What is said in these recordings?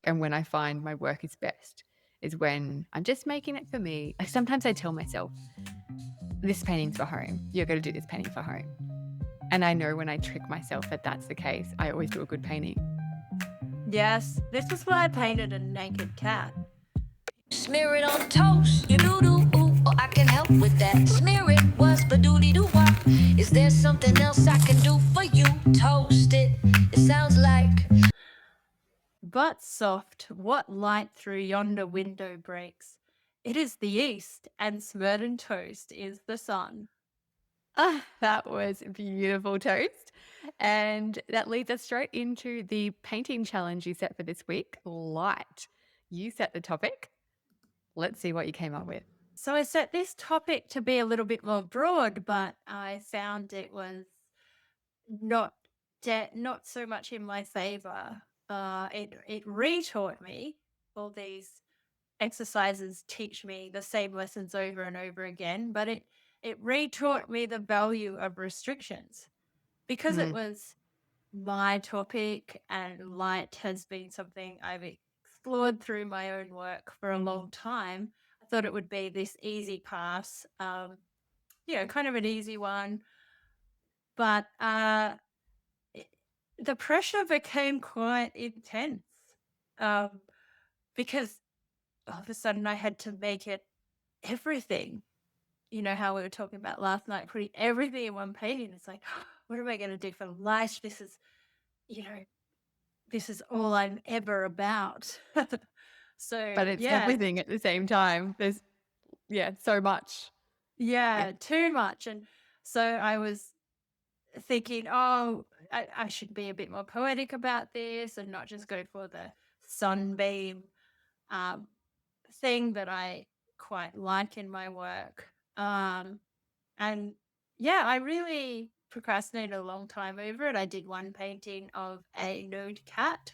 And when I find my work is best is when I'm just making it for me. Like sometimes I tell myself, this painting's for home. You're going to do this painting for home. And I know when I trick myself that that's the case, I always do a good painting. Yes, this is why I painted a naked cat. Smear it on toast, you do do ooh, or I can help with that. Smear it was but doody doo wop. Is there something else I can do for you? Toast it. It sounds like But soft, what light through yonder window breaks? It is the east, and Smerdon toast is the sun. Ah, that was beautiful toast. And that leads us straight into the painting challenge you set for this week, light. You set the topic. Let's see what you came up with. So I set this topic to be a little bit more broad, but I found it was not not so much in my favor. It retaught me all these exercises teach me the same lessons over and over again, but it retaught me the value of restrictions because it Mm, was my topic and light has been something I've explored through my own work for a long time. I thought it would be this easy pass, kind of an easy one, but it, the pressure became quite intense um, because all of a sudden I had to make it everything. You know how we were talking about last night, putting everything in one painting. It's like, what am I going to do for light? You know, this is all I'm ever about. So but it's yeah, everything at the same time. There's, so much. Yeah. yeah, too much. And so I was thinking, oh, I should be a bit more poetic about this and not just go for the sunbeam um, thing that I quite like in my work. And yeah, I really procrastinated a long time over it. I did one painting of a nude cat,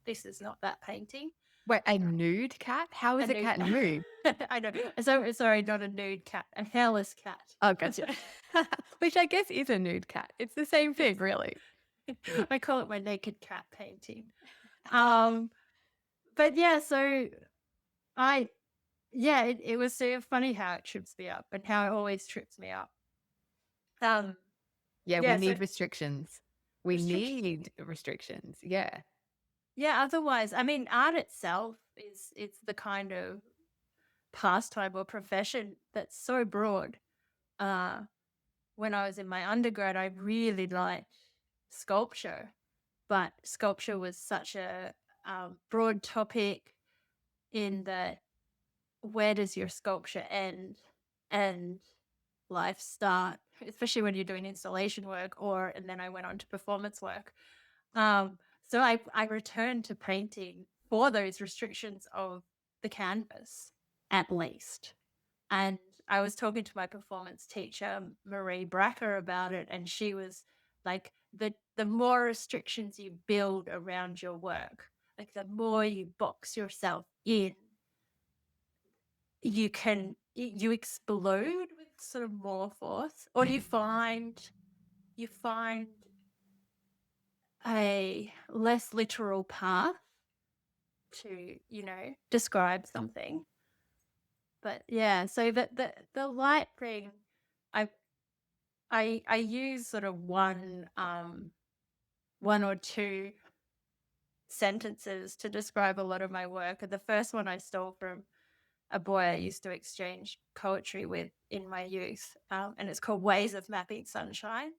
this is not that painting. Wait, a nude cat? How A is a nude, cat nude? I know. So sorry, not a nude cat, a hairless cat. Oh, gotcha. Which I guess is a nude cat. It's the same thing, It's, really. I call it my naked cat painting. Um, but yeah, so I, yeah, it was so funny how it trips me up and how it always trips me up. Um, Yeah, we yeah, so need restrictions. We restriction. need restrictions. Yeah. Yeah, otherwise, I mean, art itself is it's the kind of pastime or profession that's so broad. Uh, when I was in my undergrad, I really liked sculpture, but sculpture was such a broad topic in that where does your sculpture end and life start, especially when you're doing installation work and then I went on to performance work. So I returned to painting for those restrictions of the canvas, at least. And I was talking to my performance teacher, Marie Bracker, about it, and she was like, the more restrictions you build around your work, like the more you box yourself in, you explode with sort of more force, or you find a less literal path to, describe something. But yeah, so the light thing, I I use sort of one or two sentences to describe a lot of my work. And the first one I stole from a boy I used to exchange poetry with in my youth, and it's called Ways of Mapping Sunshine.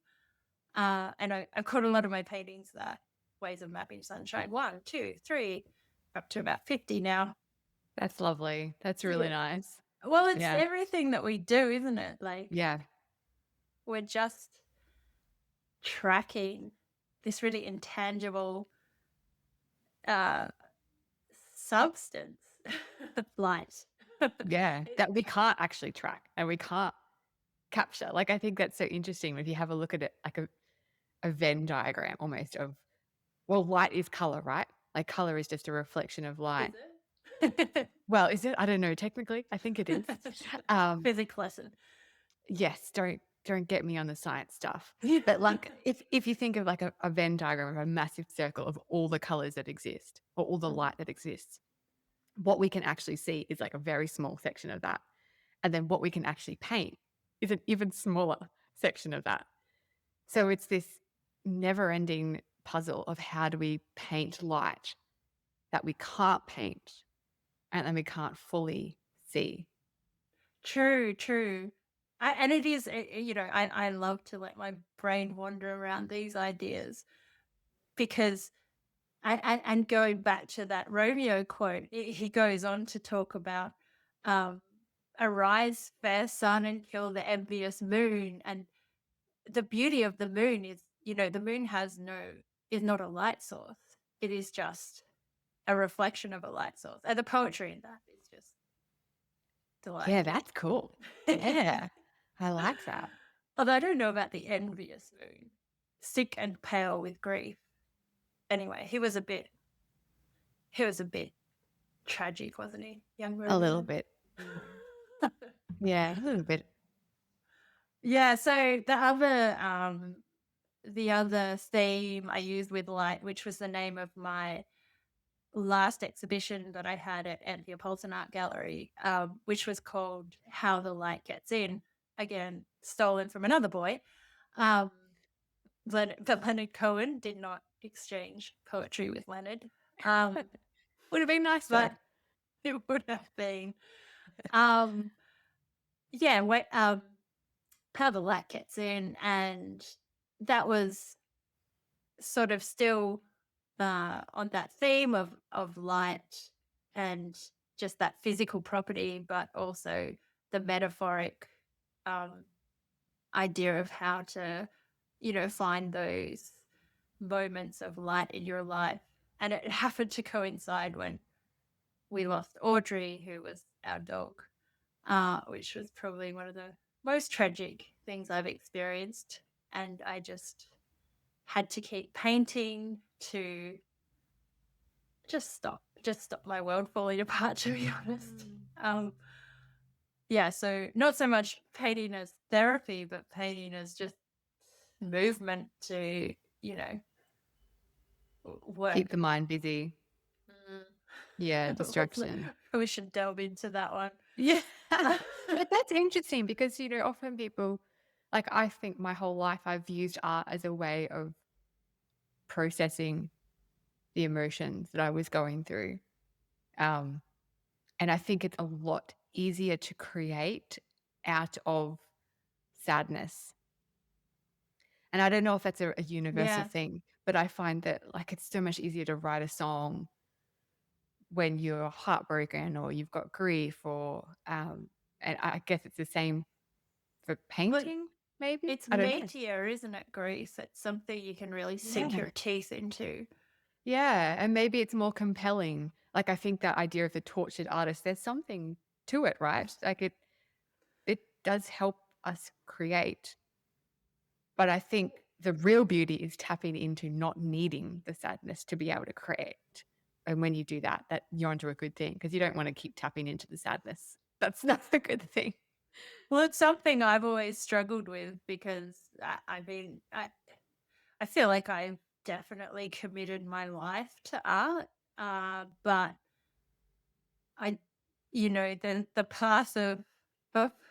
And I've called a lot of my paintings that, Ways of Mapping Sunshine. 1, 2, 3, up to about 50 now. That's lovely. That's really Yeah. nice. Well, it's Yeah. everything that we do, isn't it? Like Yeah. we're just tracking this really intangible uh, substance, light. Yeah. That we can't actually track and we can't capture. Like, I think that's so interesting if you have a look at it like a Venn diagram almost of, well, light is color, right? Like, color is just a reflection of light. Is it? Well, is it? I don't know. Technically, I think it is. Um, Physics lesson. yes. Don't. don't get me on the science stuff. But like if you think of like a Venn diagram of a massive circle of all the colors that exist or all the light that exists, what we can actually see is like a very small section of that. And then what we can actually paint is an even smaller section of that. So it's this never-ending puzzle of how do we paint light that we can't paint and then we can't fully see. True, true. And it is, I love to let my brain wander around these ideas because, and going back to that Romeo quote, he goes on to talk about, um, arise, fair sun, and kill the envious moon. And the beauty of the moon is, the moon is not a light source. It is just a reflection of a light source. And the poetry in that is just delightful. Yeah, that's cool. Yeah, I like that. Although I don't know about the envious moon. Sick and pale with grief. Anyway, he was a bit tragic, wasn't he? Young Romeo. A little bit. Yeah, a little bit. Yeah, so the other theme I used with light, which was the name of my last exhibition that I had at Anthropolton Art Gallery, which was called How the Light Gets In. Again, stolen from another boy. But Leonard Cohen did not exchange poetry with Leonard. Would have been nice, But though. it would have been. Yeah, How the Light Gets In, and that was sort of still on that theme of light and just that physical property, but also the metaphoric idea of how to, find those moments of light in your life. And it happened to coincide when we lost Audrey, who was our dog, which was probably one of the most tragic things I've experienced. And I just had to keep painting to just stop my world falling apart, to be honest. Yeah, so not so much painting as therapy, but painting as just movement to, work. Keep the mind busy. Yeah, distraction. We should delve into that one. Yeah. But that's interesting because, often people, like I think my whole life I've used art as a way of processing the emotions that I was going through. And I think it's a lot easier to create out of sadness. And I don't know if that's a universal Yeah. thing, but I find that like it's so much easier to write a song when you're heartbroken or you've got grief or and I guess it's the same for painting, maybe? It's I don't know. meatier, isn't it, Grease? It's something you can really sink Yeah. your teeth into. Yeah, and maybe it's more compelling. Like I think that idea of the tortured artist, there's something to it, right? Like it does help us create. But I think the real beauty is tapping into not needing the sadness to be able to create. And when you do that, you're onto a good thing because you don't want to keep tapping into the sadness. That's not a good thing. Well, it's something I've always struggled with because I feel like I've definitely committed my life to art, but the path of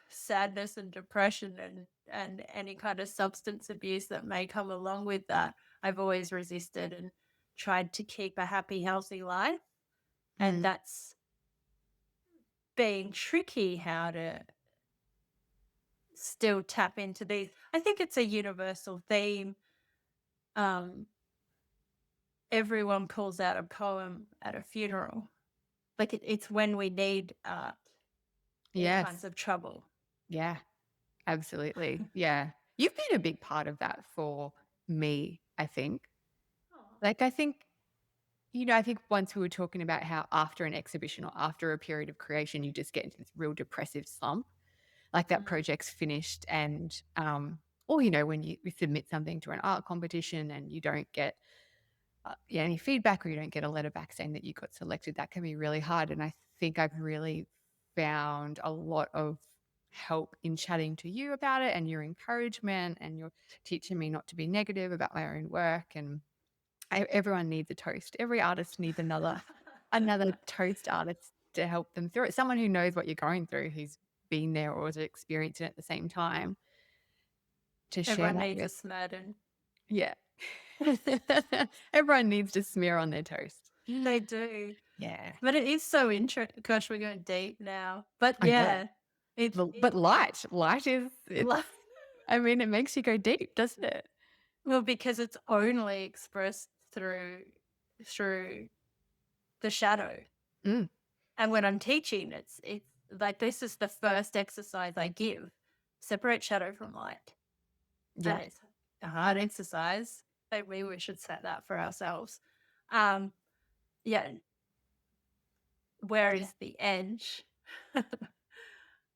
sadness and depression and any kind of substance abuse that may come along with that, I've always resisted and tried to keep a happy, healthy life. And that's been tricky how to still tap into these. I think it's a universal theme. Everyone pulls out a poem at a funeral. Like it's when we need art. All kinds Yes. of trouble. Yeah, absolutely. Yeah. You've been a big part of that for me, I think. Like, I think, I think once we were talking about how after an exhibition or after a period of creation, you just get into this real depressive slump. Like that project's finished and, or, when you submit something to an art competition and you don't get any feedback or you don't get a letter back saying that you got selected, that can be really hard. And I think I've really found a lot of help in chatting to you about it and your encouragement, and you're teaching me not to be negative about my own work. And everyone needs a toast. Every artist needs another toast artist to help them through it. Someone who knows what you're going through, who's been there or is experiencing it at the same time, to share Everyone that needs a with. Smerdon. Yeah. Everyone needs to smear on their toast. They do. Yeah. But it is so interesting. Gosh, we're going deep now. But I know. yeah, But light is, Li- I mean, it makes you go deep, doesn't it? well, because it's only expressed through the shadow. Mm. And when I'm teaching, it's like this is the first exercise I give. Separate shadow from light. Yeah. And it's a hard exercise. Maybe we should set that for ourselves. Yeah. Where is the edge?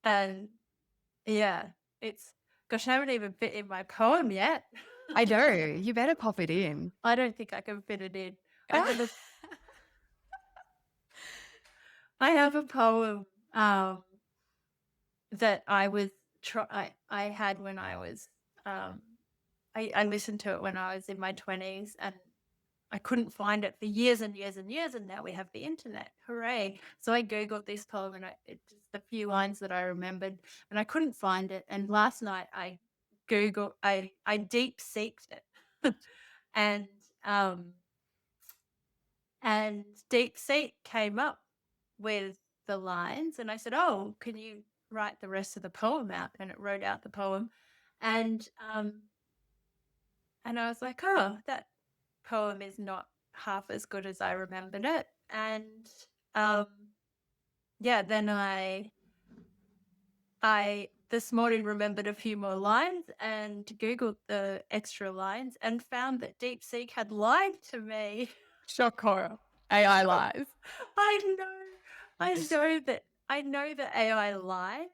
And yeah, gosh, I haven't even fit in my poem yet. I know. You better pop it in. I don't think I can fit it in. I have a poem that I had when I was I listened to it when I was in my 20s, and I couldn't find it for years and years and years, and now we have the internet. Hooray. So I Googled this poem, and it's just a few lines that I remembered, and I couldn't find it. And last night I deep seeked it. and Deep Seek came up with the lines, and I said, "Oh, can you write the rest of the poem out?" And it wrote out the poem. And I was like, "Oh, that poem is not half as good as I remembered it." And yeah, then I this morning remembered a few more lines and Googled the extra lines and found that Deep Seek had lied to me. Shock horror. AI lies. I know that AI lies,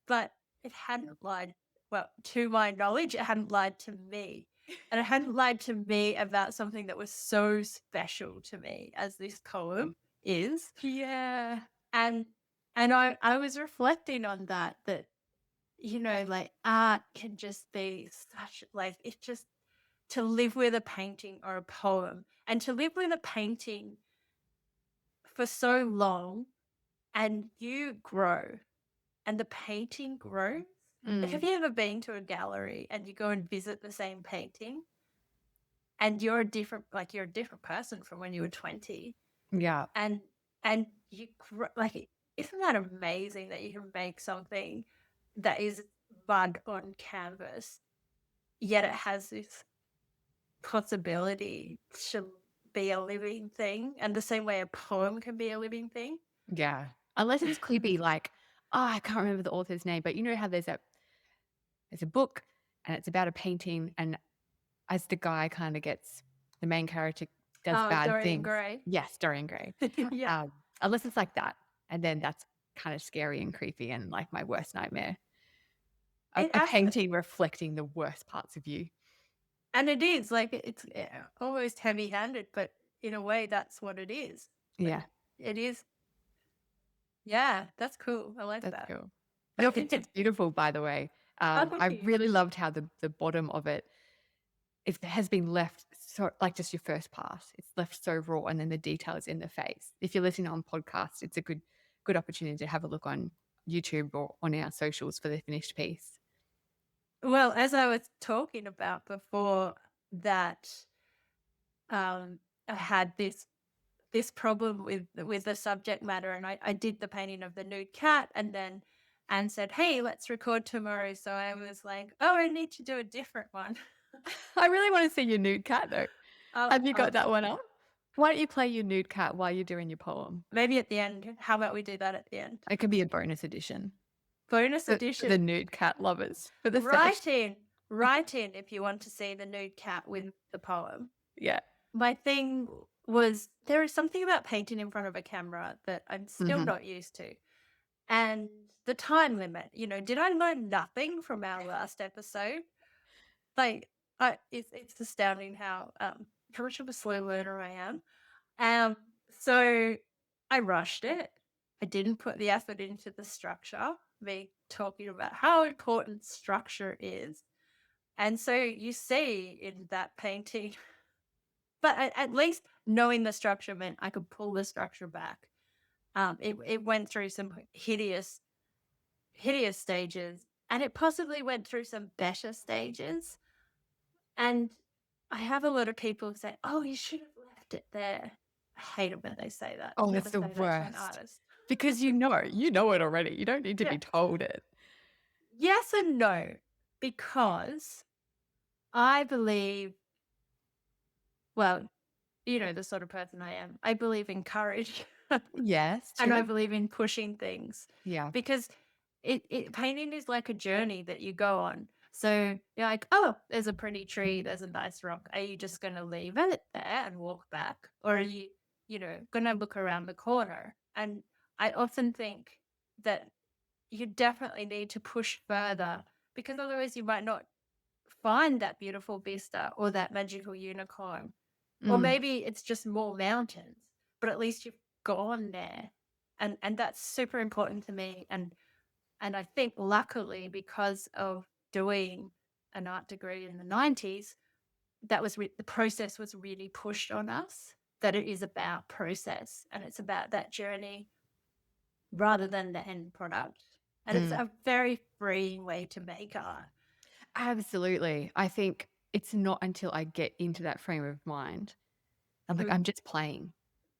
but it hadn't lied. Well, to my knowledge, it hadn't lied to me. And it hadn't lied to me about something that was so special to me as this poem is. Yeah. And I was reflecting on that, you know, like art can just be such, like, it's just to live with a painting or a poem, and to live with a painting for so long, and you grow and the painting grows. Have you ever been to a gallery and you go and visit the same painting and you're a different person from when you were 20? Yeah. And you grow, like, isn't that amazing that you can make something that is mud on canvas, yet it has this possibility to be a living thing, and the same way a poem can be a living thing? Yeah. Unless it's creepy, like, I can't remember the author's name, but you know how there's a book and it's about a painting, and as the guy kind of the main character does bad Dorian things. Gray. Yes, Dorian Gray. Yeah. Unless it's like that. And then that's kind of scary and creepy and like my worst nightmare. A painting reflecting the worst parts of you. And it is, like, it's almost heavy-handed, but in a way that's what it is. Like, Yeah. it is. Yeah, that's cool. I like that. That's cool. Your picture's beautiful, by the way. I really loved how the bottom of it has been left so, like, just your first pass. It's left so raw, and then the detail is in the face. If you're listening on podcast, it's a good opportunity to have a look on YouTube or on our socials for the finished piece. Well, as I was talking about before, that I had this problem with the subject matter, and I did the painting of the nude cat, and then Anne said, "Hey, let's record tomorrow." So I was like, "Oh, I need to do a different one." I really want to see your nude cat though. Have you got that one up? Why don't you play your nude cat while you're doing your poem? Maybe at the end. How about we do that at the end? It could be a bonus edition. Bonus edition. The nude cat lovers. For the Write in if you want to see the nude cat with the poem. Yeah. My thing was, there is something about painting in front of a camera that I'm still not used to. And the time limit, you know, did I learn nothing from our last episode? Like, it's astounding how much of a slow learner I am. So I rushed it. I didn't put the effort into the structure. me talking about how important structure is. And so you see in that painting, but at least knowing the structure meant I could pull the structure back. It went through some hideous stages, and it possibly went through some better stages. And I have a lot of people say, "Oh, you should have left it there." I hate it when they say that. Oh, Never that's the say that to an worst. artist. Because you know it already. You don't need to Yeah. be told it. Yes and no, because I believe, well, you know, the sort of person I am. I believe in courage. Yes, And I true. believe in pushing things, Yeah. because painting is like a journey that you go on. So you're like, oh, there's a pretty tree, there's a nice rock. Are you just going to leave it there and walk back? Or are you know, going to look around the corner? And I often think that you definitely need to push further, because otherwise you might not find that beautiful vista or that magical unicorn. Or Mm. maybe it's just more mountains, but at least you've gone there. And that's super important to me. And I think luckily, because of doing an art degree in the 90s, that was the process was really pushed on us, that it is about process and it's about that journey rather than the end product. And it's a very freeing way to make art. Absolutely. I think it's not until I get into that frame of mind, I'm like, I'm just playing.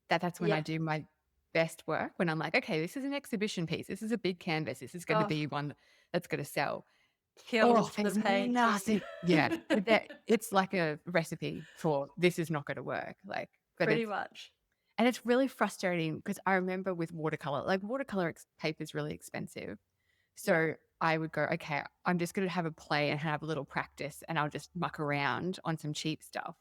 That's when I Yeah. do my best work, when I'm like, okay, this is an exhibition piece. This is a big canvas. This is going to Oh, be one that's going to sell. kills the There's painting. nothing. Yeah. It's like a recipe for this is not going to work. Like, but Pretty much. and it's really frustrating because I remember with watercolor, like watercolor paper is really expensive. So I would go, okay, I'm just going to have a play and have a little practice and I'll just muck around on some cheap stuff.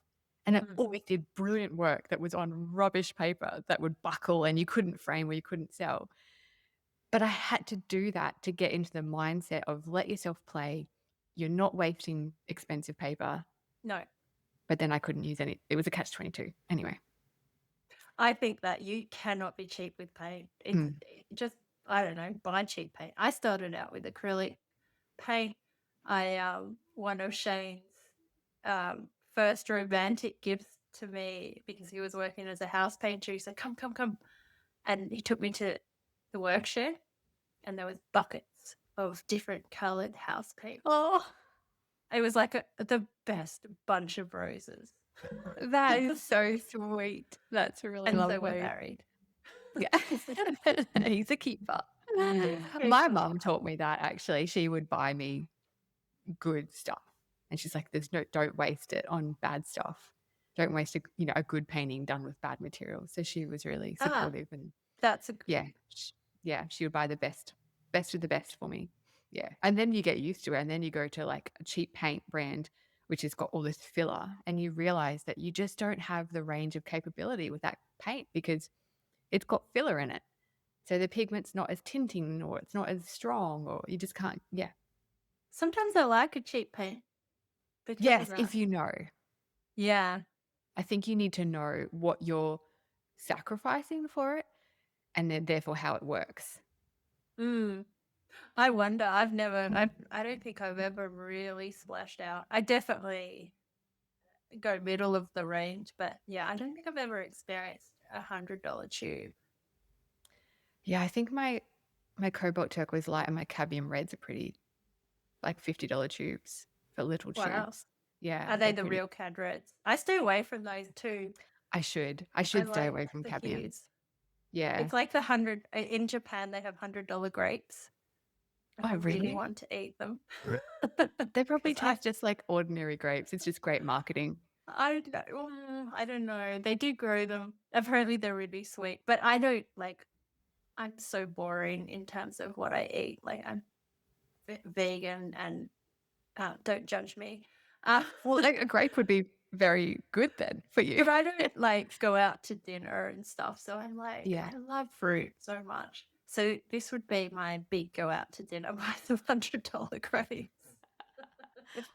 And I always did brilliant work that was on rubbish paper that would buckle and you couldn't frame or you couldn't sell. But I had to do that to get into the mindset of let yourself play. You're not wasting expensive paper. No. But then I couldn't use any. It was a catch-22. Anyway. I think that you cannot be cheap with paint. It's just, I don't know, buy cheap paint. I started out with acrylic paint. One of Shane's first romantic gifts to me, because he was working as a house painter, he said, come. And he took me to the workshop, and there was buckets of different coloured house paint. Oh, it was like the best bunch of roses. That is so sweet. That's really And lovely. so we're married. Yeah. He's a keeper. My mum taught me that actually. She would buy me good stuff. And she's like, don't waste it on bad stuff. Don't waste a good painting done with bad materials. So she was really supportive and that's she would buy the best of the best for me. Yeah. And then you get used to it. And then you go to like a cheap paint brand, which has got all this filler, and you realize that you just don't have the range of capability with that paint because it's got filler in it. So the pigment's not as tinting or it's not as strong or you just can't. Yeah. Sometimes I like a cheap paint. Yes, if you know. Yeah. I think you need to know what you're sacrificing for it and then therefore how it works. I wonder. I don't think I've ever really splashed out. I definitely go middle of the range, but yeah, I don't think I've ever experienced $100 tube. Yeah, I think my cobalt turquoise light and my cadmium reds are pretty like $50 tubes for little tubes. Yeah. Are they the real cad reds? I stay away from those too. I should stay away from cadmium. Hues. Yeah. It's like the 100 in Japan. They have $100 grapes. I really want to eat them. They probably taste just like ordinary grapes. It's just great marketing. I don't know. They do grow them. Apparently they're really sweet, but I don't like. I'm so boring in terms of what I eat. Like I'm vegan, and don't judge me. Well, like a grape would be very good then for you. But I don't like go out to dinner and stuff. So I'm like, Yeah. I love fruit so much. So this would be my big go out to dinner by the $100 grapes.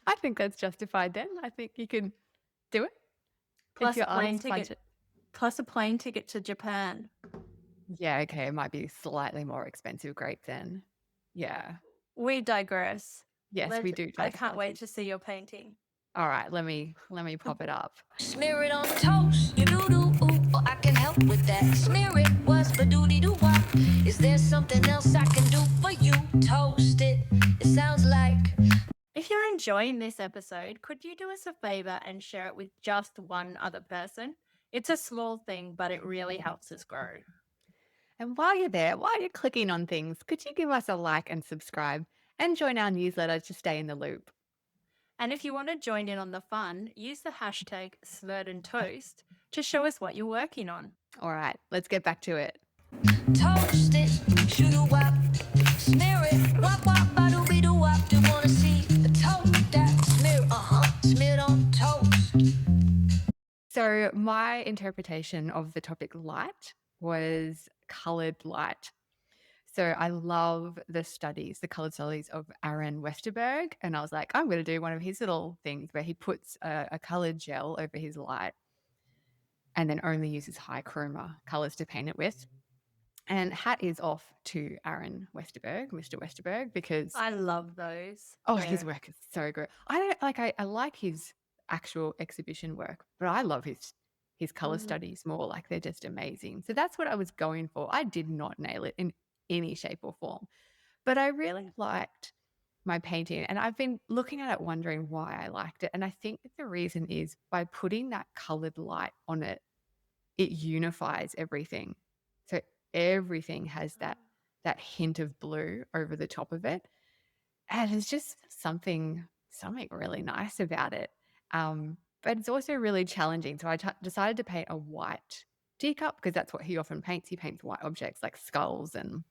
I think that's justified then. I think you can do it. Plus a plane ticket. Plus a plane ticket to Japan. Yeah, okay. It might be slightly more expensive grape then. Yeah. We digress. Yes, we do I can't digress. wait to see your painting. All right, let me pop it up. Smear it on toast, you do do ooh, or I can help with that. Smear it was but doody doo wop. Is there something else I can do for you? Toast it. It sounds like If you're enjoying this episode, could you do us a favor and share it with just one other person? It's a small thing, but it really helps us grow. And while you're there, while you're clicking on things, could you give us a like and subscribe and join our newsletter to stay in the loop? And if you want to join in on the fun, use the hashtag SmerdonToast to show us what you're working on. All right, let's get back to it. toast it, shoo doo wop. Smear it, wop wop, ba doo be doo wop. Do wanna see the toast that smear? Smear it on toast. So, my interpretation of the topic light was colored light. So, I love the studies, the colored studies of Aaron Westerberg. And I was like, I'm going to do one of his little things where he puts a colored gel over his light and then only uses high chroma colors to paint it with. And hat is off to Aaron Westerberg, Mr. Westerberg, because I love those. his work is so good. I like his actual exhibition work, but I love his color studies more. Like they're just amazing. So that's what I was going for. I did not nail it in any shape or form, but I really liked my painting, and I've been looking at it wondering why I liked it. And I think the reason is by putting that colored light on it, it unifies everything. So everything has that hint of blue over the top of it. And it's just something really nice about it. But it's also really challenging. So I decided to paint a white teacup because that's what he often paints. He paints white objects like skulls and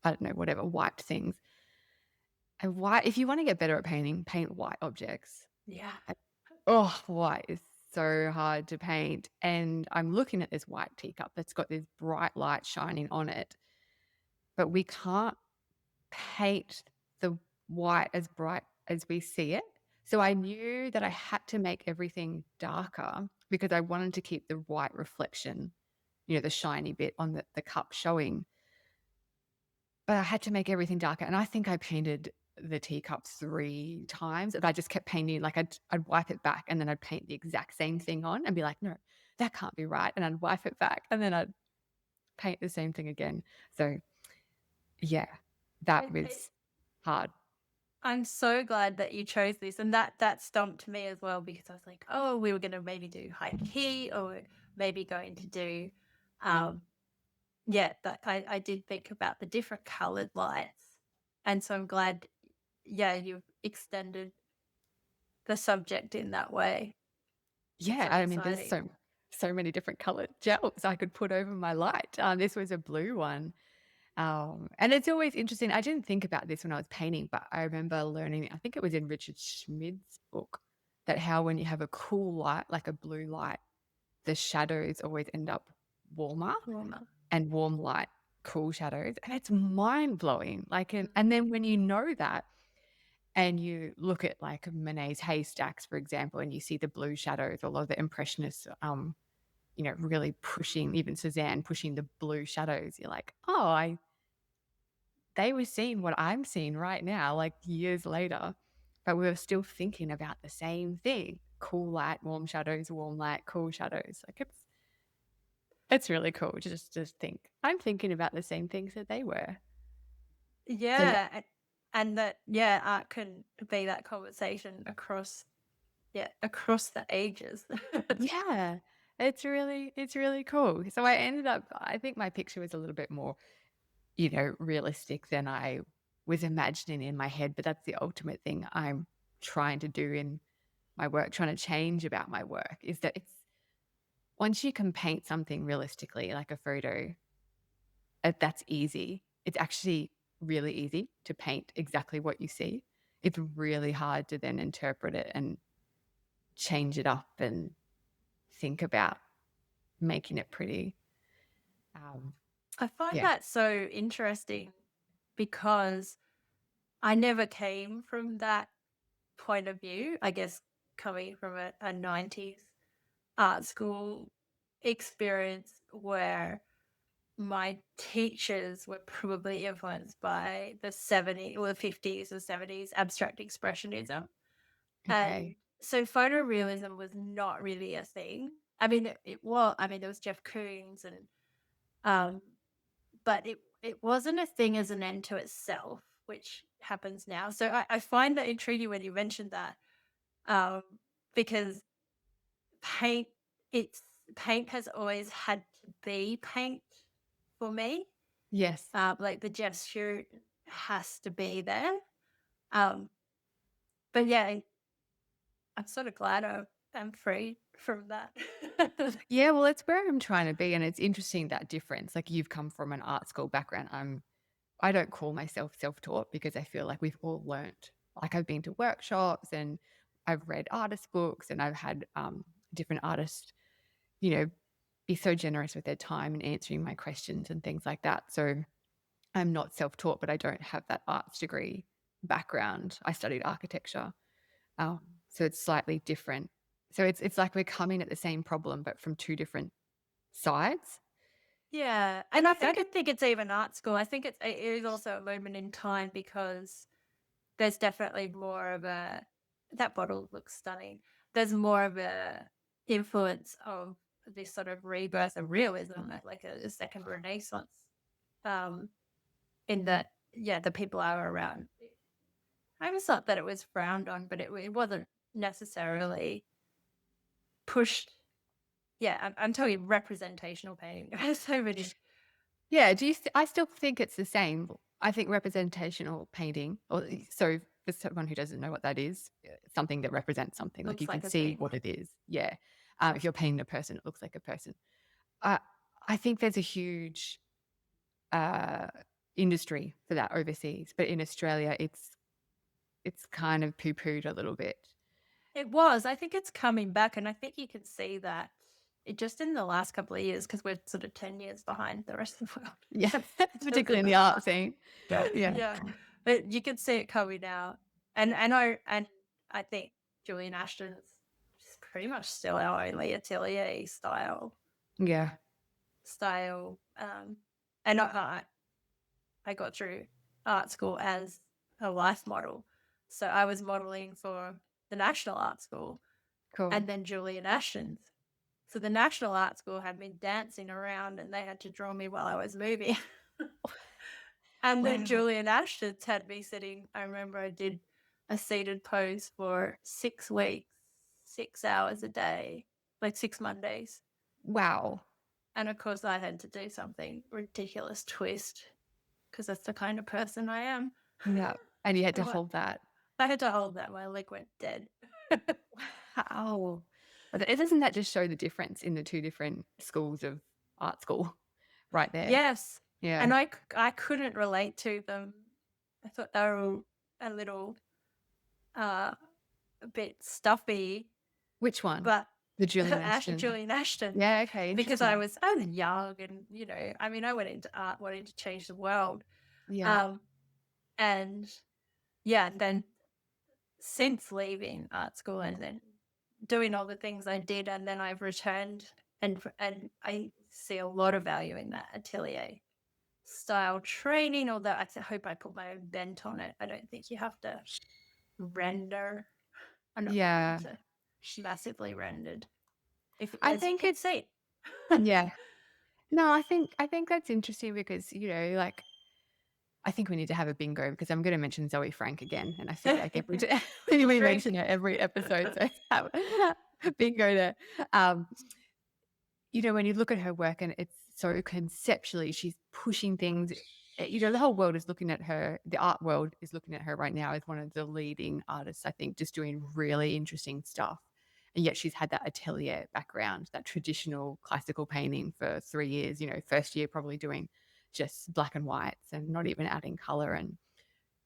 I don't know, whatever, white things. And white, if you want to get better at painting, paint white objects. Yeah. White is so hard to paint. And I'm looking at this white teacup that's got this bright light shining on it, but we can't paint the white as bright as we see it. So I knew that I had to make everything darker because I wanted to keep the white reflection, the shiny bit on the cup showing. But I had to make everything darker. And I think I painted the teacup 3 times. And I just kept painting, like I'd wipe it back and then I'd paint the exact same thing on and be like, no, that can't be right. And I'd wipe it back and then I'd paint the same thing again. So yeah, that was hard. I'm so glad that you chose this, and that stumped me as well because I was like, oh, we were going to maybe do high key or maybe going to do, that I did think about the different colored lights, and so I'm glad, you've extended the subject in that way. Yeah, So I mean, there's exciting. so many different colored gels I could put over my light. This was a blue one. And it's always interesting. I didn't think about this when I was painting, but I remember learning, I think it was in Richard Schmid's book, that how when you have a cool light, like a blue light, the shadows always end up warmer Warmer. and warm light, cool shadows. And it's mind blowing. And then when you know that, and you look at like Monet's haystacks, for example, and you see the blue shadows, a lot of the impressionists, really pushing, even Cezanne pushing the blue shadows. You're like, they were seeing what I'm seeing right now, like years later, but we were still thinking about the same thing. Cool light, warm shadows, warm light, cool shadows. Like it's really cool to just think I'm thinking about the same things that they were. So yeah, And that art can be that conversation across the ages. yeah, it's really cool. So I think my picture was a little bit more, realistic than I was imagining in my head. But that's the ultimate thing I'm trying to do in my work, trying to change about my work, is that it's once you can paint something realistically, like a photo, that's easy. It's actually really easy to paint exactly what you see. It's really hard to then interpret it and change it up and think about making it pretty. I find Yeah. that so interesting because I never came from that point of view. I guess coming from a 90s art school experience where my teachers were probably influenced by the 70s or the 50s or 70s abstract expressionism. And Okay. so photorealism was not really a thing. I mean, I mean, there was Jeff Koons um, but it wasn't a thing as an end to itself, which happens now. So I find that intriguing when you mentioned that, um, because paint, it's paint has always had to be paint for me. Yes. Like the gesture has to be there. Um, but yeah, I'm sort of glad I'm free from that. Yeah, well, it's where I'm trying to be, and it's interesting that difference. Like you've come from an art school background. I don't call myself self-taught because I feel like we've all learnt. Like I've been to workshops and I've read artist books and I've had different artists, you know, be so generous with their time and answering my questions and things like that. So I'm not self-taught, but I don't have that arts degree background. I studied architecture. So it's slightly different. So it's like we're coming at the same problem, but from two different sides. Yeah, and I don't think it's even art school. I think it is also a moment in time because there's definitely more of a that bottle looks stunning. There's more of a influence of this sort of rebirth of realism, like a second renaissance. Um, in that, yeah, the people are around. I always thought that it was frowned on, but it wasn't necessarily pushed. Yeah, I'm talking representational painting. There's so many. Yeah, I still think it's the same. I think representational painting, or so for someone who doesn't know what that is, something that represents something, like you Looks can like a see thing. what it is. Yeah. If you're painting a person, it looks like a person. Uh, I think there's a huge uh, industry for that overseas, but in Australia, it's kind of poo-pooed a little bit. It was. I think it's coming back, and I think you can see that it just in the last couple of years because we're sort of 10 years behind the rest of the world. Yeah, In terms particularly of in the art scene. Yeah. yeah, but you can see it coming out, and I think Julian Ashton is pretty much still our only atelier Yeah. style. And I got through art school as a life model, so I was modeling for the National Art School Cool. and then Julian Ashton's. So the National Art School had me dancing around and they had to draw me while I was moving. And then Wow. Julian Ashton's had me sitting. I remember I did a seated pose for 6 weeks, 6 hours a day, like 6 Mondays. Wow. And of course, I had to do something ridiculous twist because that's the kind of person I am. Yeah. And you had to hold that. I had to hold that. My leg went dead. Wow. But doesn't that just show the difference in the two different schools of art school right there? Yes. Yeah. And I couldn't relate to them. I thought they were a little a bit stuffy, Which one? but The Julian Ashton. Julian Ashton. Yeah, okay. Because I Interesting. was young and I mean I went into art wanting to change the world. Yeah. And yeah, then since leaving art school and then doing all the things I did and then I've returned and I see a lot of value in that atelier style training, although I hope I put my own bent on it. I don't think you have to render. I'm not Yeah. massively rendered. I As you think can it's see. yeah. No, I think that's interesting because, like I think we need to have a bingo because I'm going to mention Zoe Frank again, and I feel like we mention her every episode, so have a bingo there. When you look at her work and it's so conceptually, she's pushing things. The whole world is looking at her. The art world is looking at her right now as one of the leading artists, I think, just doing really interesting stuff. And yet she's had that atelier background, that traditional classical painting for 3 years, first year probably doing just black and whites and not even adding color. And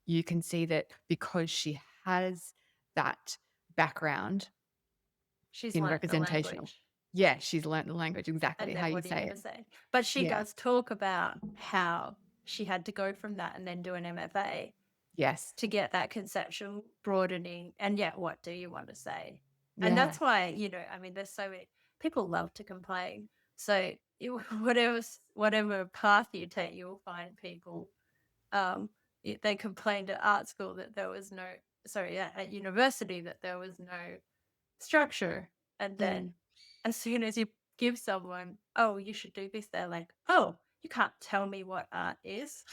you can see that because she has that background She's in learnt the representational. language. Yeah, she's learnt the language exactly And how then you what are you say going it. to say? But she Yeah. does talk about how she had to go from that and then do an MFA Yes. to get that conceptual broadening. And yet, what do you want to say? Yeah. And that's why, I mean, there's so many people love to complain. So whatever path you take, you'll find people. They complained at art school that there was no, sorry, at university that there was no structure, and then as soon as you give someone, oh, you should do this, they're like, oh, you can't tell me what art is.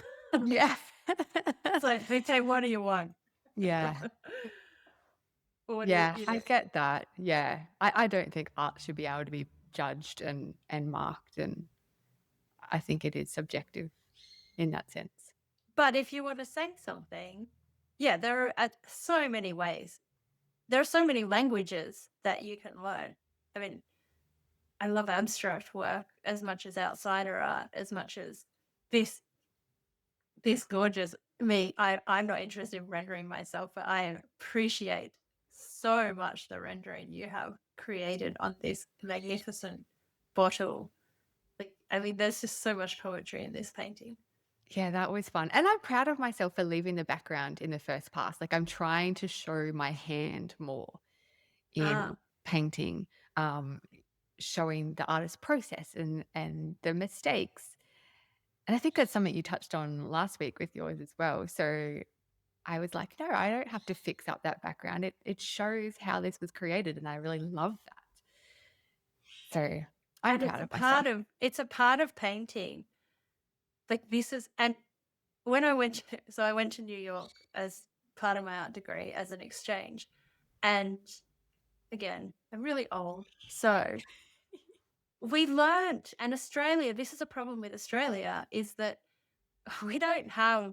Yeah. It's like, okay, what do you want? Yeah. What do Yeah, you I know? get that. Yeah. I don't think art should be able to be judged and marked, and I think it is subjective in that sense. But if you want to say something, yeah, there are so many ways. There are so many languages that you can learn. I mean, I love abstract work as much as outsider art, as much as this gorgeous me. I'm not interested in rendering myself, but I appreciate so much the rendering you have created on this magnificent bottle. Like, I mean, there's just so much poetry in this painting. Yeah, that was fun. And I'm proud of myself for leaving the background in the first pass. Like, I'm trying to show my hand more in painting, um, showing the artist's process and the mistakes. And I think that's something you touched on last week with yours as well. So I was like, no, I don't have to fix up that background. It shows how this was created, and I really love that. So I'm proud of myself. It's a part of painting. Like, this is, and when I went to New York as part of my art degree as an exchange, and again, I'm really old, so we learned, and Australia, this is a problem with Australia, is that we don't have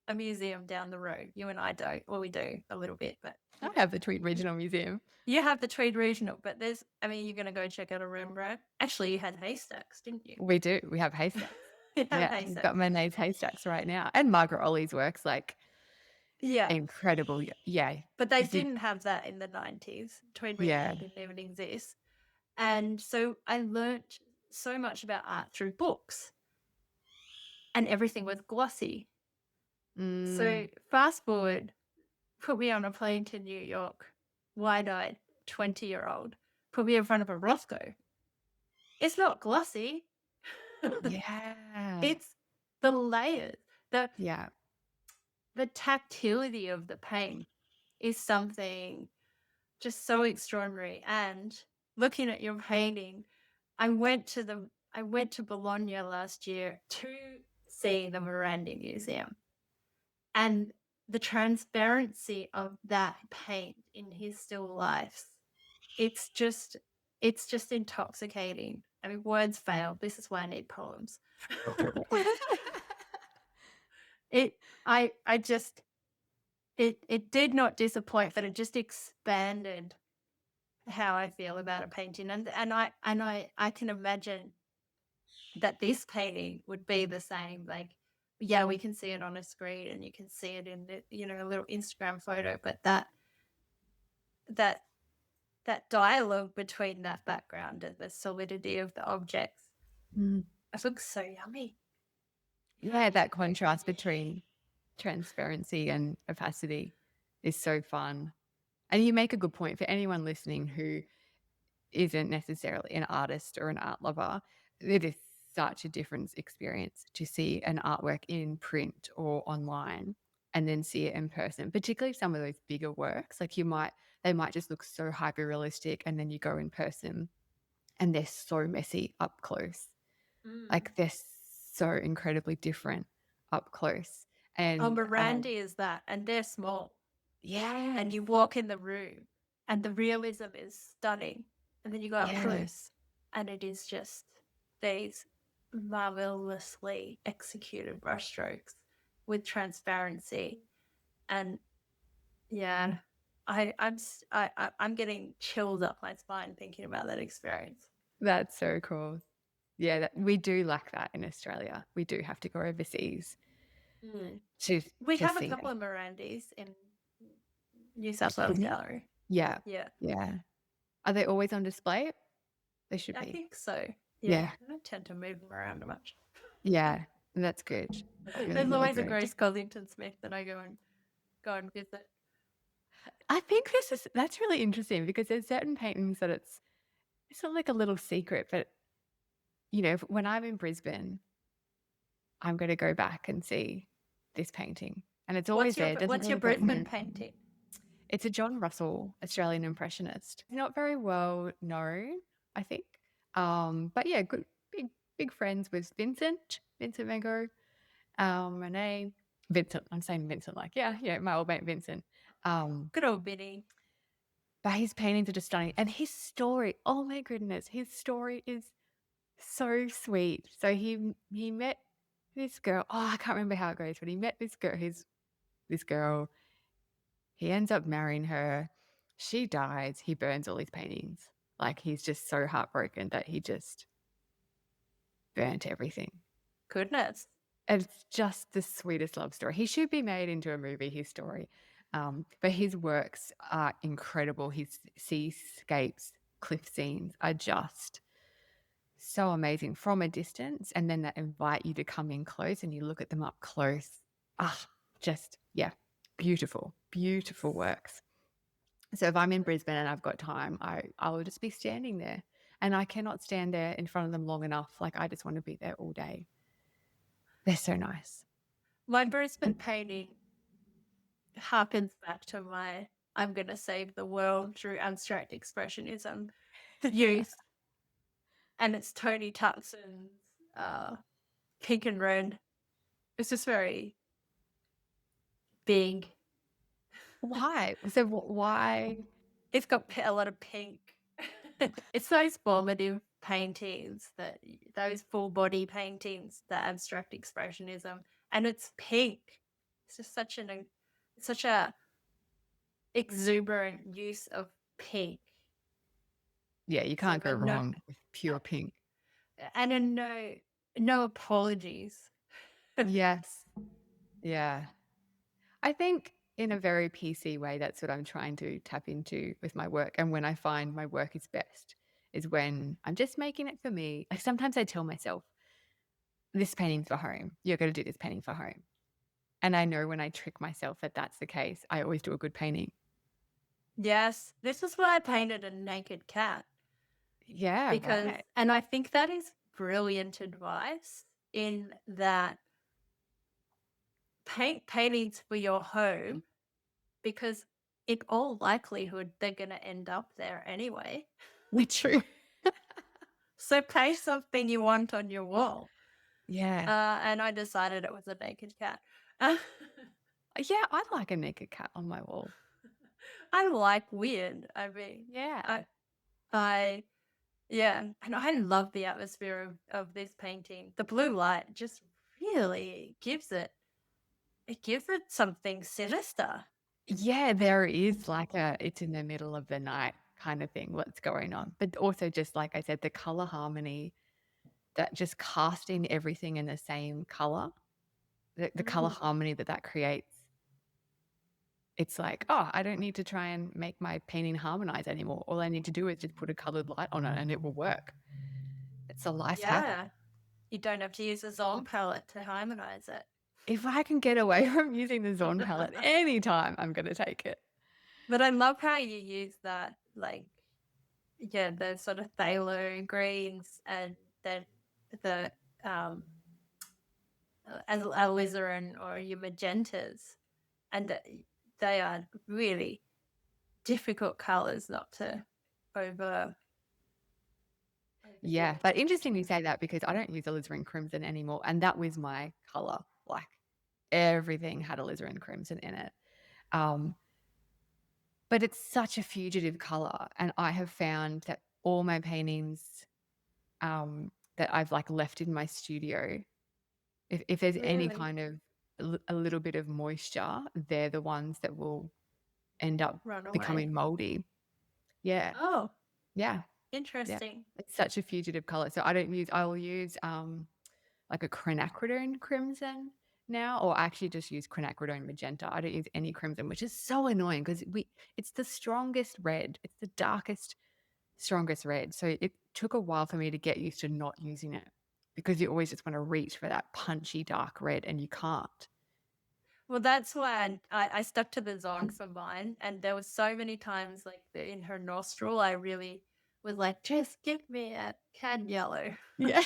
a museum down the road. You and I don't. Well, we do a little bit, but I have the Tweed Regional Museum. you have the Tweed Regional, but you're going to go check out a Rembrandt. Actually, you had haystacks, didn't you? We do. We have haystacks. You have Yeah, haystacks. we've got Monet's haystacks right now. And Margaret Ollie's works, like, Yeah. incredible. Yeah. But they didn't have that in the 90s. Tweed Regional didn't even exist. And so I learnt so much about art through books. And everything was glossy. So fast forward, put me on a plane to New York, wide-eyed, 20-year-old, put me in front of a Roscoe. It's not glossy. Yeah. It's the layers. The Yeah. tactility of the paint is something just so extraordinary. And looking at your painting, I went to Bologna last year to see the Morandi Museum. And the transparency of that paint in his still lifes, it's just intoxicating. I mean, words fail. This is why I need poems. It did not disappoint, but it just expanded how I feel about a painting. And I can imagine that this painting would be the same. Like, yeah, we can see it on a screen and you can see it in the, a little Instagram photo, but that dialogue between that background and the solidity of the objects, it looks so yummy. Yeah, that contrast between transparency and opacity is so fun. And you make a good point for anyone listening who isn't necessarily an artist or an art lover. It is such a different experience to see an artwork in print or online and then see it in person, particularly some of those bigger works. Like, they might just look so hyper realistic, and then you go in person and they're so messy up close. Like, they're so incredibly different up close. And Morandi is that, and they're small. Yeah. And you walk in the room and the realism is stunning. And then you go up close and it is just these marvelously executed brushstrokes with transparency. And yeah, I'm getting chills up my spine thinking about that experience. That's so cool. Yeah, we do lack that in Australia. We do have to go overseas We have a couple of Morandis in New South Wales Gallery. Yeah. Yeah. Yeah. Are they always on display? They should be. I think so. Yeah. I don't tend to move them around much. Yeah, that's good. Really, There's really always a good. Grace Cossington Smith that I go and visit. I think that's really interesting, because there's certain paintings that it's not like a little secret, but when I'm in Brisbane, I'm going to go back and see this painting. And it's always there. It doesn't What's your really go Brisbane painting? It's a John Russell Australian impressionist. Not very well known, I think. But yeah, good big friends with Vincent Van Gogh, Renee, Vincent. I'm saying Vincent like, yeah, my old mate Vincent. Good old Vinny. But his paintings are just stunning. And his story, oh my goodness, his story is so sweet. So he met this girl. Oh, I can't remember how it goes, but he met this girl. He ends up marrying her. She dies. He burns all his paintings. Like, he's just so heartbroken that he just burnt everything. Goodness. And it's just the sweetest love story. He should be made into a movie, his story. But his works are incredible. His seascapes, cliff scenes are just so amazing from a distance. And then that invite you to come in close and you look at them up close. Beautiful, beautiful works. So if I'm in Brisbane and I've got time, I will just be standing there. And I cannot stand there in front of them long enough. Like, I just want to be there all day. They're so nice. My Brisbane painting harkens back to my I'm going to save the world through abstract expressionism youth. And it's Tony Tuckson's Pink and Red. It's just very big. Why? So why? It's got a lot of pink. It's those formative paintings, those full body paintings, the abstract expressionism, and it's pink. It's just such a exuberant use of pink. Yeah, you can't go wrong with pure pink. And then no apologies. Yes. Yeah. I think in a very PC way, that's what I'm trying to tap into with my work. And when I find my work is best is when I'm just making it for me. Like, sometimes I tell myself, this painting's for home. You're going to do this painting for home. And I know when I trick myself that that's the case, I always do a good painting. Yes. This is why I painted a naked cat. Yeah. Because, and I think that is brilliant advice in that paint paintings for your home, because in all likelihood they're going to end up there anyway. True. So paint something you want on your wall. Yeah. And I decided it was a naked cat. Yeah, I like a naked cat on my wall. I like weird. I mean, Yeah. Yeah, and I love the atmosphere of this painting. The blue light just really gives it something sinister. Yeah, there is like it's in the middle of the night kind of thing, what's going on. But also, just like I said, the color harmony, that just casting everything in the same color, the color harmony that creates. It's like, oh, I don't need to try and make my painting harmonize anymore. All I need to do is just put a colored light on it and it will work. It's a life hack. Yeah, you don't have to use a Zon palette to harmonize it. If I can get away from using the Zon palette anytime, I'm going to take it. But I love how you use that, like, yeah, the sort of phthalo greens and then the alizarin or your magentas, and they are really difficult colors not to over. Yeah, but interesting you say that, because I don't use alizarin crimson anymore, and that was my color. Like, everything had alizarin crimson in it. But it's such a fugitive color, and I have found that all my paintings that I've like left in my studio, if there's any kind of a little bit of moisture, they're the ones that will end up becoming moldy. Yeah. Oh, yeah. Interesting. Yeah. It's such a fugitive color. So I will use like a quinacridone crimson now, or I actually just use quinacridone magenta. I don't use any crimson, which is so annoying because it's the strongest red. It's the darkest, strongest red. So it took a while for me to get used to not using it, because you always just want to reach for that punchy dark red and you can't. Well, that's why I stuck to the Zon for mine, and there was so many times like in her nostril, I really was like, just give me a can yellow. Yeah.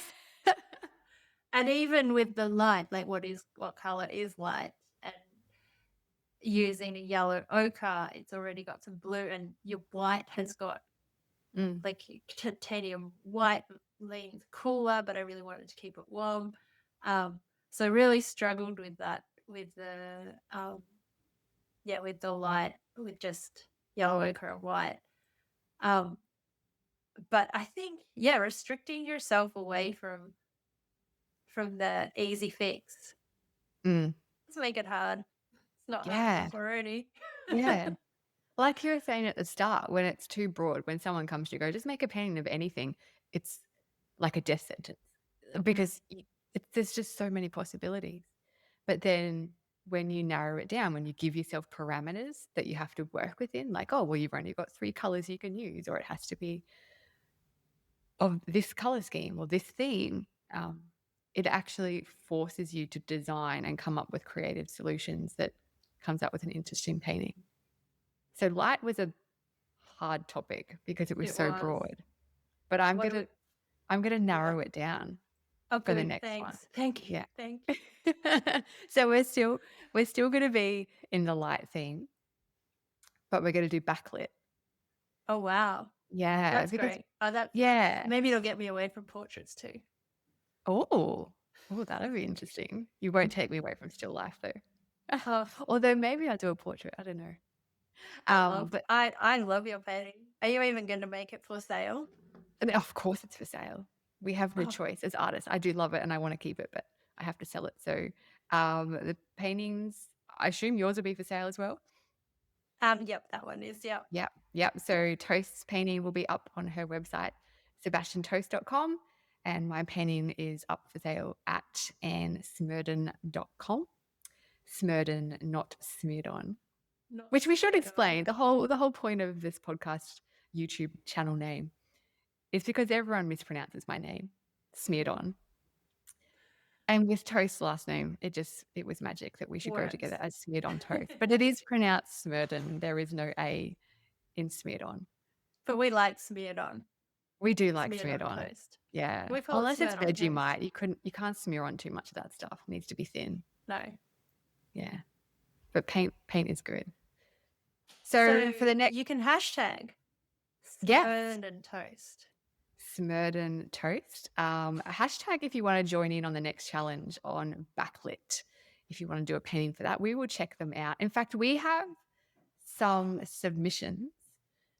And even with the light, like what color is light, and using a yellow ochre, it's already got some blue, and your white has got Mm. like titanium white leans cooler, but I really wanted to keep it warm. So really struggled with that with the with the light, with just yellow ochre and white. Um, but I think restricting yourself away from the easy fix. Mm. Let's make it hard. It's not hard Yeah. enough already. Yeah. Like you were saying at the start, when it's too broad, when someone comes to you, go, just make a painting of anything. It's like a death sentence because there's just so many possibilities. But then when you narrow it down, when you give yourself parameters that you have to work within, like, oh, well, you've only got 3 colors you can use, or it has to be of this color scheme or this theme, it actually forces you to design and come up with creative solutions that comes up with an interesting painting. So light was a hard topic because it was It so was. broad. But I'm What do gonna I'm gonna narrow it down Oh, for the good. next one. Thanks. Thank you. Yeah. Thank you. So we're still gonna be in the light theme, but we're gonna do backlit. Oh, wow. Yeah, That's because great. Oh, yeah. maybe it'll get me away from portraits too. Oh, that'll be interesting. You won't take me away from still life though. Oh, Although maybe I'll do a portrait. I don't know. But I love your painting. Are you even going to make it for sale? and of course it's for sale. We have no Oh. choice as artists. I do love it and I want to keep it, but I have to sell it. So the paintings, I assume yours will be for sale as well. Yep, that one is. Yep. Yep. So Toast's painting will be up on her website, sebastiantoast.com, and my painting is up for sale at smerdon.com. Smerdon, not Smerdon. Which we should explain. The whole point of this podcast YouTube channel name is because everyone mispronounces my name, Smerdon. And with Toast's last name, it was magic that we should go together as Smerdon Toast. But it is pronounced Smerdon. There is no A in Smerdon. But we like Smerdon. We do like Smerdon. Toast. Yeah. We call Unless it it's Smerdon Vegemite, you can't smear on too much of that stuff. It needs to be thin. No. Yeah. But paint is good. So for the next, you can hashtag Smerdon Toast. Smerdon Toast. A hashtag if you want to join in on the next challenge on backlit. If you want to do a painting for that, we will check them out. In fact, we have some submissions.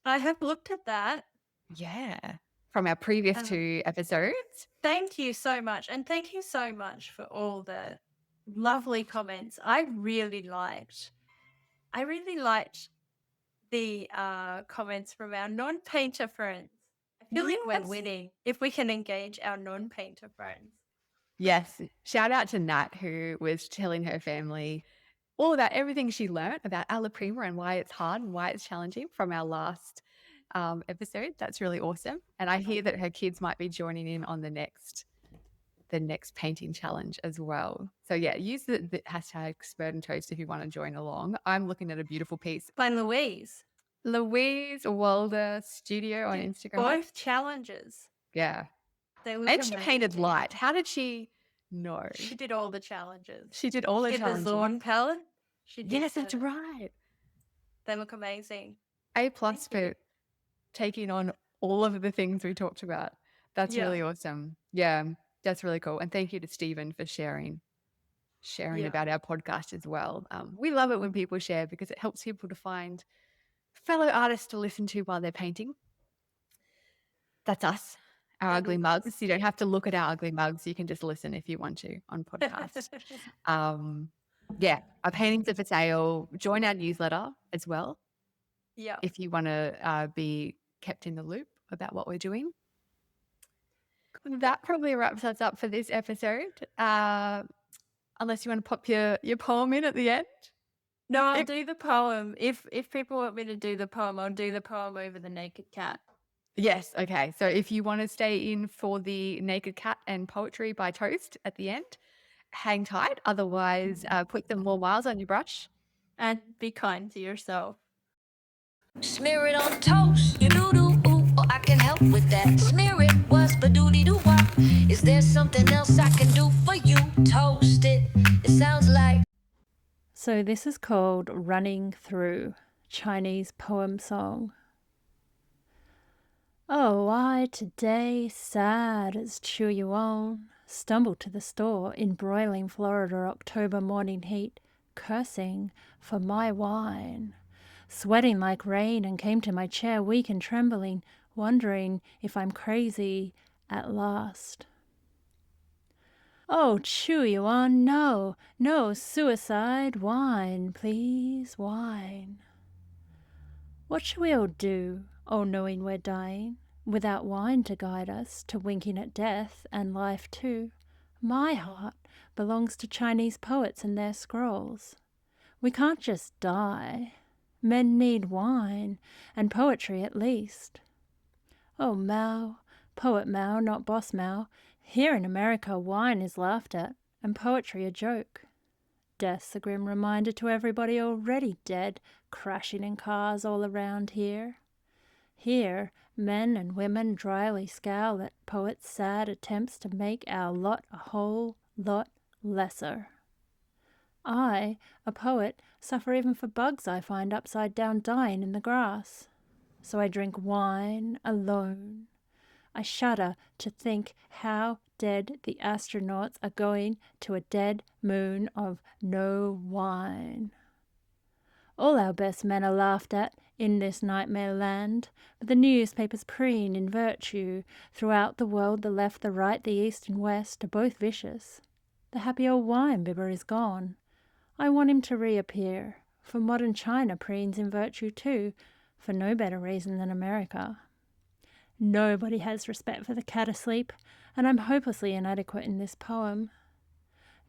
I have looked at that. Yeah. From our previous 2 episodes. Thank you so much. And thank you so much for all the lovely comments. I really liked the comments from our non-painter friends. I feel like we're winning if we can engage our non-painter friends. Yes. Shout out to Nat, who was telling her family all about everything she learned about alla prima and why it's hard and why it's challenging from our last episode. That's really awesome. And I hear that her kids might be joining in on the next painting challenge as well. So yeah, use the hashtag Smerdon Toast if you want to join along. I'm looking at a beautiful piece by Louise Walder Studio on Instagram. Both challenges. Yeah. And she painted light. How did she know? She did all the challenges. She did all the challenges. The Zorn palette. Yes, that's right. They look amazing. A+ for taking on all of the things we talked about. That's really awesome. Yeah, that's really cool. And thank you to Stephen for sharing about our podcast as well. We love it when people share because it helps people to find fellow artists to listen to while they're painting. That's us. Our ugly mugs. You don't have to look at our ugly mugs. You can just listen if you want to on podcast. Yeah, our paintings are for sale. Join our newsletter as well. Yeah. If you want to be kept in the loop about what we're doing. That probably wraps us up for this episode. Unless you want to pop your poem in at the end. No, I'll do the poem. If people want me to do the poem, I'll do the poem over the naked cat. Yes, okay. So if you want to stay in for the naked cat and poetry by Toast at the end, hang tight. Otherwise, put some more miles on your brush. And be kind to yourself. Smear it on toast, you do-do, ooh, oh, I can help with that. Smear it was ba-doody-doo-wop. Is there something else I can do for you? Toast it. It sounds like. So this is called Running Through, Chinese poem song. Oh, I today, sad as Chu Yuan, stumbled to the store in broiling Florida October morning heat, cursing for my wine, sweating like rain, and came to my chair weak and trembling, wondering if I'm crazy at last. Oh, Chu Yuan, no, no suicide, wine, please, wine. What shall we all do, all knowing we're dying, without wine to guide us to winking at death and life too? My heart belongs to Chinese poets and their scrolls. We can't just die. Men need wine, and poetry at least. Oh, Mao, poet Mao, not boss Mao, here in America wine is laughed at, and poetry a joke. Death's a grim reminder to everybody already dead, crashing in cars all around here. Here, men and women dryly scowl at poets' sad attempts to make our lot a whole lot lesser. I, a poet, suffer even for bugs I find upside down dying in the grass. So I drink wine alone. I shudder to think how dead the astronauts are going to a dead moon of no wine. All our best men are laughed at in this nightmare land, but the newspapers preen in virtue. Throughout the world, the left, the right, the east and west are both vicious. The happy old wine bibber is gone. I want him to reappear, for modern China preens in virtue too, for no better reason than America. Nobody has respect for the cat asleep, and I'm hopelessly inadequate in this poem.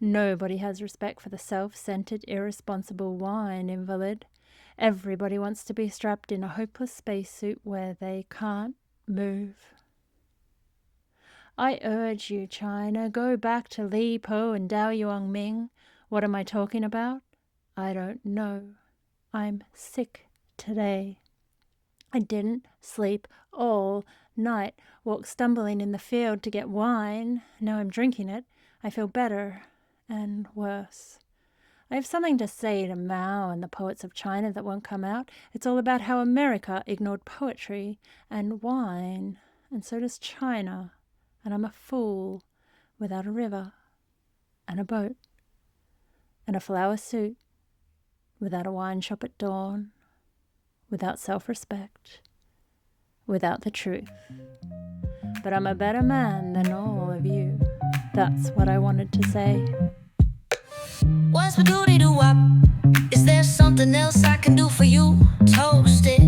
Nobody has respect for the self-centered, irresponsible wine invalid. Everybody wants to be strapped in a hopeless spacesuit where they can't move. I urge you, China, go back to Li Po and Dao Yuan Ming. What am I talking about? I don't know. I'm sick today. I didn't sleep all night, walked stumbling in the field to get wine. Now I'm drinking it. I feel better and worse. I have something to say to Mao and the poets of China that won't come out. It's all about how America ignored poetry and wine, and so does China. And I'm a fool without a river and a boat and a flower suit, without a wine shop at dawn, without self-respect, without the truth. But I'm a better man than all of you. That's what I wanted to say. What's my duty to up? Is there something else I can do for you? Toast it.